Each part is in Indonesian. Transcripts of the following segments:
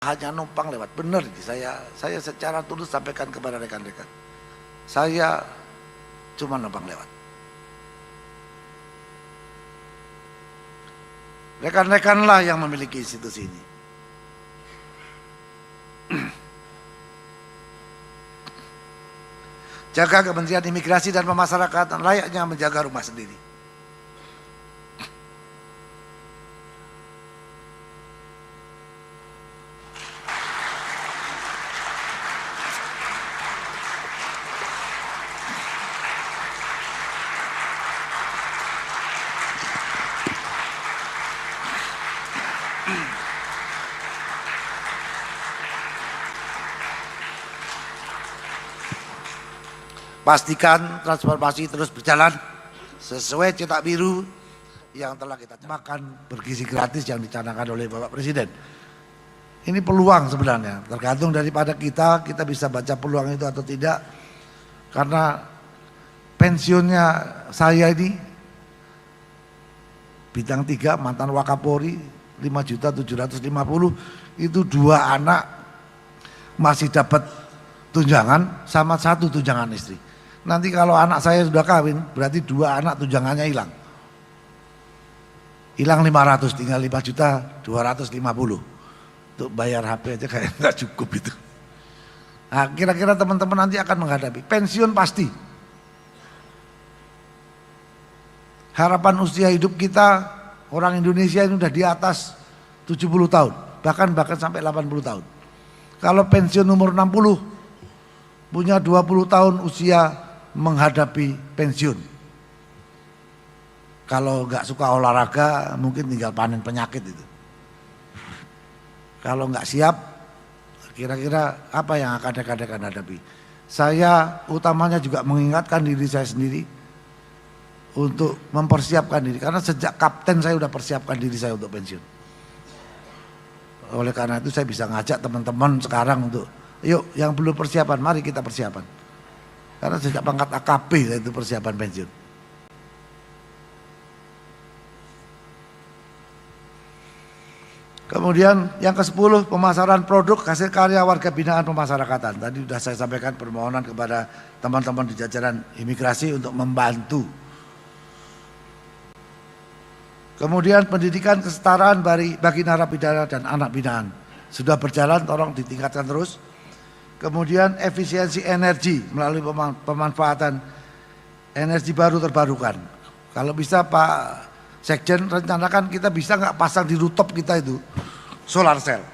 hanya numpang lewat. Benar, saya secara tulus sampaikan kepada rekan-rekan, saya cuma numpang lewat. Rekan-rekanlah yang memiliki institusi ini. Jaga Kementerian Imigrasi dan Pemasyarakatan layaknya menjaga rumah sendiri. Pastikan transformasi terus berjalan sesuai cetak biru yang telah kita makan bergizi gratis yang dicanangkan oleh Bapak Presiden. Ini peluang sebenarnya, tergantung daripada kita bisa baca peluang itu atau tidak. Karena pensiunnya saya ini bintang 3 mantan Wakapolri 5.750.000 itu 2 anak masih dapat tunjangan sama 1 tunjangan istri. Nanti kalau anak saya sudah kawin berarti 2 anak tunjangannya hilang. Hilang 500, tinggal 5.250.000 untuk bayar HP aja kayak nggak cukup itu. Nah, kira-kira teman-teman nanti akan menghadapi pensiun pasti. Harapan usia hidup kita orang Indonesia ini udah di atas 70 tahun, bahkan sampai 80 tahun. Kalau pensiun umur 60 punya 20 tahun usia menghadapi pensiun. Kalau nggak suka olahraga mungkin tinggal panen penyakit itu. Kalau nggak siap, kira-kira apa yang akan rekan-rekan hadapi? Saya utamanya juga mengingatkan diri saya sendiri untuk mempersiapkan diri, karena sejak kapten saya sudah persiapkan diri saya untuk pensiun. Oleh karena itu saya bisa ngajak teman-teman sekarang untuk yuk yang belum persiapan, mari kita persiapan. Karena sejak pangkat AKP saya itu persiapan pensiun. Kemudian yang ke-10, pemasaran produk hasil karya warga binaan pemasyarakatan. Tadi sudah saya sampaikan permohonan kepada teman-teman di jajaran imigrasi untuk membantu. Kemudian pendidikan kesetaraan bagi narapidana dan anak binaan sudah berjalan, tolong ditingkatkan terus. Kemudian efisiensi energi melalui pemanfaatan energi baru terbarukan. Kalau bisa Pak Sekjen rencanakan kita bisa nggak pasang di rooftop kita itu solar cell.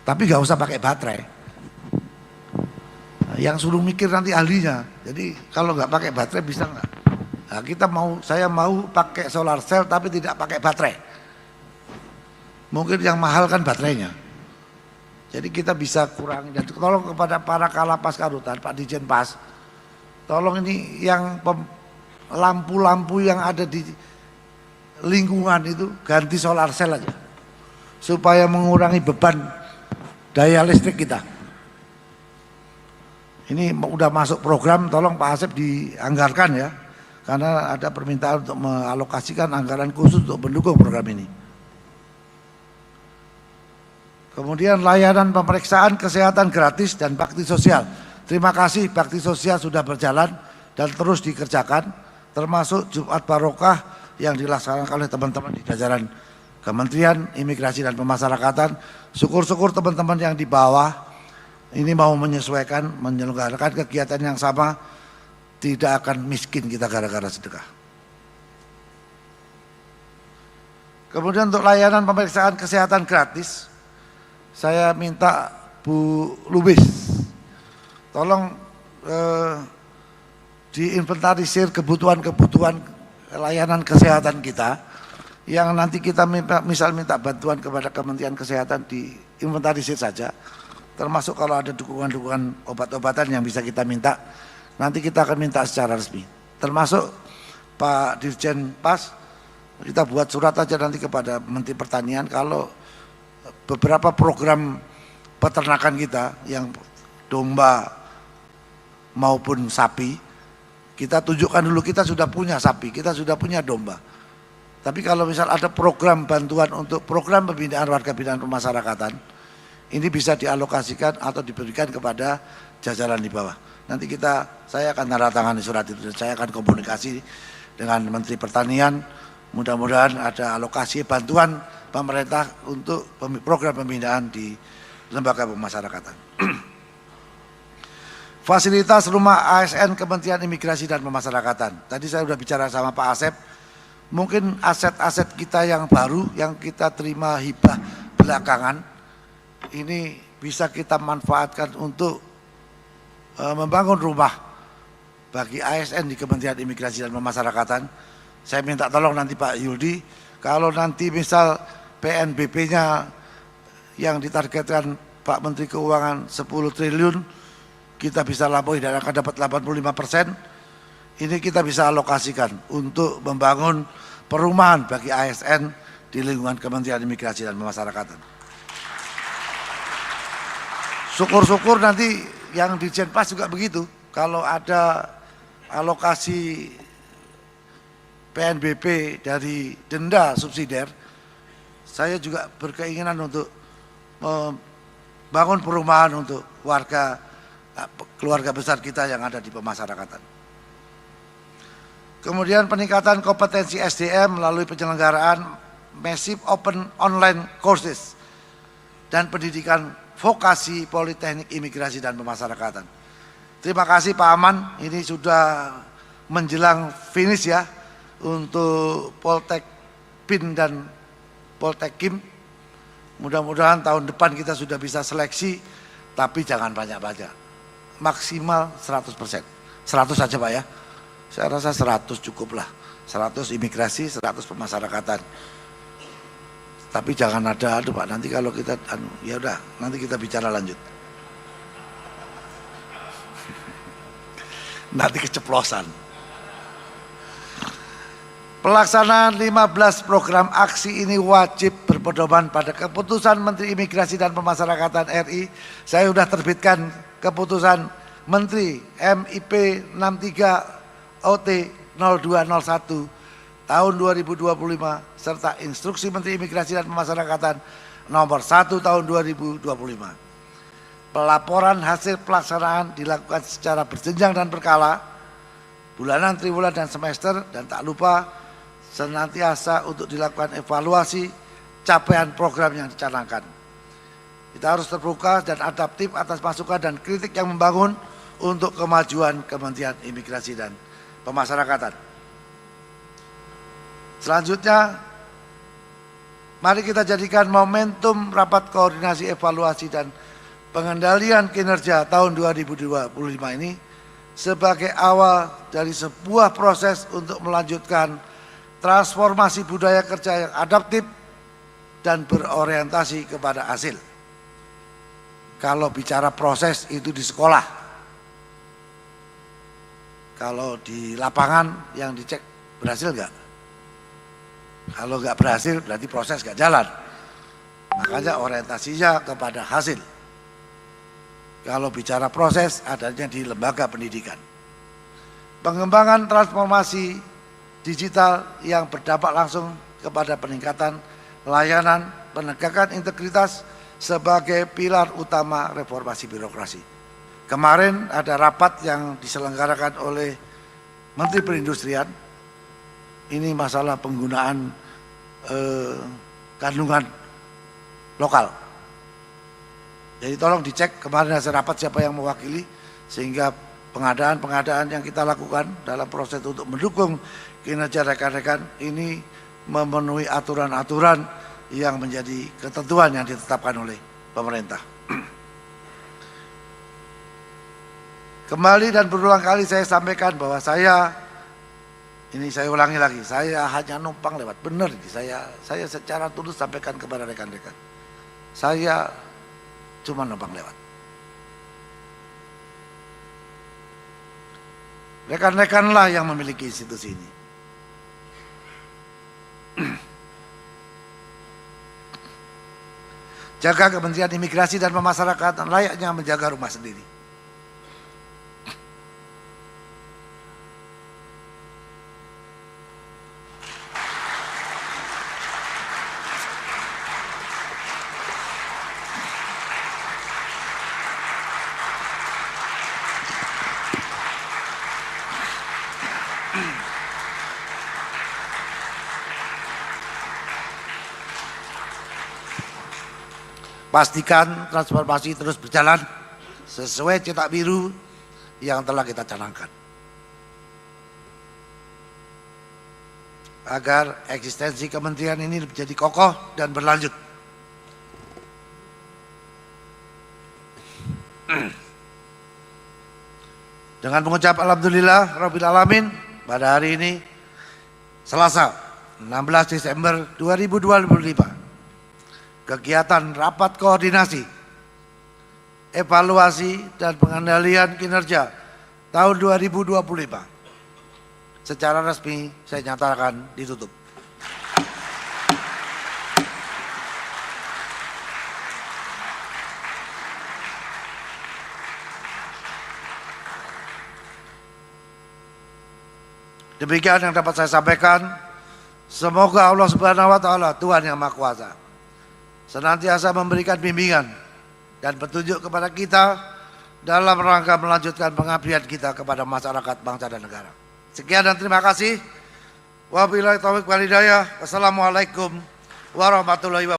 Tapi nggak usah pakai baterai. Yang suruh mikir nanti ahlinya. Jadi kalau nggak pakai baterai bisa nggak? Nah, saya mau pakai solar cell tapi tidak pakai baterai. Mungkin yang mahal kan baterainya. Jadi kita bisa kurangi, dan tolong kepada para Kalapas Karutan, Pak Dirjen Pas, tolong ini yang lampu-lampu yang ada di lingkungan itu ganti solar cell aja, supaya mengurangi beban daya listrik kita. Ini udah masuk program, tolong Pak Asep dianggarkan ya, karena ada permintaan untuk mengalokasikan anggaran khusus untuk mendukung program ini. Kemudian layanan pemeriksaan kesehatan gratis dan bakti sosial. Terima kasih, bakti sosial sudah berjalan dan terus dikerjakan, termasuk Jumat Barokah yang dilaksanakan oleh teman-teman di jajaran Kementerian Imigrasi dan Pemasyarakatan. Syukur-syukur teman-teman yang di bawah ini mau menyesuaikan, menyelenggarakan kegiatan yang sama, tidak akan miskin kita gara-gara sedekah. Kemudian untuk layanan pemeriksaan kesehatan gratis, saya minta Bu Lubis, tolong diinventarisir kebutuhan-kebutuhan layanan kesehatan kita, yang nanti kita minta bantuan kepada Kementerian Kesehatan, diinventarisir saja, termasuk kalau ada dukungan-dukungan obat-obatan yang bisa kita minta, nanti kita akan minta secara resmi. Termasuk Pak Dirjen Pas, kita buat surat aja nanti kepada Menteri Pertanian kalau beberapa program peternakan kita yang domba maupun sapi, kita tunjukkan dulu kita sudah punya sapi, kita sudah punya domba. Tapi kalau misal ada program bantuan untuk program pembinaan warga binaan pemasyarakatan, ini bisa dialokasikan atau diberikan kepada jajaran di bawah. Nanti saya akan tanda tangani surat itu dan saya akan komunikasi dengan Menteri Pertanian. Mudah-mudahan ada alokasi bantuan pemerintah untuk program pembinaan di lembaga pemasyarakatan. Fasilitas rumah ASN Kementerian Imigrasi dan Pemasyarakatan. Tadi saya sudah bicara sama Pak Asep. Mungkin aset-aset kita yang baru yang kita terima hibah belakangan ini bisa kita manfaatkan untuk membangun rumah bagi ASN di Kementerian Imigrasi dan Pemasyarakatan. Saya minta tolong nanti Pak Yuldi, kalau nanti misal PNBP-nya yang ditargetkan Pak Menteri Keuangan 10 triliun, kita bisa lampaui dan akan dapat 85%. Ini kita bisa alokasikan untuk membangun perumahan bagi ASN di lingkungan Kementerian Imigrasi dan Pemasyarakatan. Syukur-syukur nanti yang di Jenpas juga begitu. Kalau ada alokasi PNBP dari denda subsidiar, saya juga berkeinginan untuk membangun perumahan untuk keluarga besar kita yang ada di pemasyarakatan. Kemudian peningkatan kompetensi SDM melalui penyelenggaraan massive open online courses dan pendidikan vokasi politeknik imigrasi dan pemasyarakatan. Terima kasih Pak Aman, ini sudah menjelang finish ya untuk Poltek PIN dan Poltek Kim. Mudah-mudahan tahun depan kita sudah bisa seleksi, tapi jangan banyak-banyak, maksimal 100%, 100 saja Pak ya. Saya rasa 100 cukup lah, 100 imigrasi, 100 pemasyarakatan. Tapi jangan ada, aduh Pak, nanti kalau kita, ya udah, nanti kita bicara lanjut. Nanti keceplosan. Pelaksanaan 15 program aksi ini wajib berpedoman pada keputusan Menteri Imigrasi dan Pemasyarakatan RI. Saya sudah terbitkan keputusan Menteri MIP 63 OT 0201 tahun 2025 serta Instruksi Menteri Imigrasi dan Pemasyarakatan nomor 1 tahun 2025. Pelaporan hasil pelaksanaan dilakukan secara berjenjang dan berkala, bulanan, triwulan, dan semester, dan tak lupa senantiasa untuk dilakukan evaluasi capaian program yang dicanangkan. Kita harus terbuka dan adaptif atas masukan dan kritik yang membangun untuk kemajuan Kementerian Imigrasi dan Pemasyarakatan. Selanjutnya, mari kita jadikan momentum rapat koordinasi evaluasi dan pengendalian kinerja tahun 2025 ini sebagai awal dari sebuah proses untuk melanjutkan transformasi budaya kerja yang adaptif dan berorientasi kepada hasil. Kalau bicara proses itu di sekolah. Kalau di lapangan yang dicek berhasil nggak? Kalau nggak berhasil berarti proses nggak jalan. Makanya orientasinya kepada hasil. Kalau bicara proses adanya di lembaga pendidikan. Pengembangan transformasi digital yang berdampak langsung kepada peningkatan layanan, penegakan integritas sebagai pilar utama reformasi birokrasi. Kemarin ada rapat yang diselenggarakan oleh Menteri Perindustrian. Ini masalah penggunaan kandungan lokal. Jadi tolong dicek kemarin hasil rapat siapa yang mewakili, sehingga pengadaan-pengadaan yang kita lakukan dalam proses untuk mendukung kinerja rekan-rekan ini memenuhi aturan-aturan yang menjadi ketentuan yang ditetapkan oleh pemerintah. Kembali dan berulang kali saya sampaikan bahwa saya ulangi lagi, saya hanya numpang lewat. Benar, saya secara tulus sampaikan kepada rekan-rekan. Saya cuma numpang lewat. Rekan-rekanlah yang memiliki institusi ini. Jaga Kementerian Imigrasi dan Pemasyarakatan layaknya menjaga rumah sendiri. pastikan transformasi terus berjalan sesuai cetak biru yang telah kita canangkan. Agar eksistensi kementerian ini menjadi kokoh dan berlanjut. Dengan mengucap alhamdulillah rabbil alamin pada hari ini Selasa 16 Desember 2025 kegiatan rapat koordinasi evaluasi dan pengendalian kinerja tahun 2025 secara resmi saya nyatakan ditutup. Demikian yang dapat saya sampaikan. Semoga Allah Subhanahu wa taala, Tuhan yang Maha Kuasa, senantiasa memberikan bimbingan dan petunjuk kepada kita dalam rangka melanjutkan pengabdian kita kepada masyarakat, bangsa dan negara. Sekian dan terima kasih. Wabillahi taufiq wal hidayah. Wassalamualaikum warahmatullahi wabarakatuh.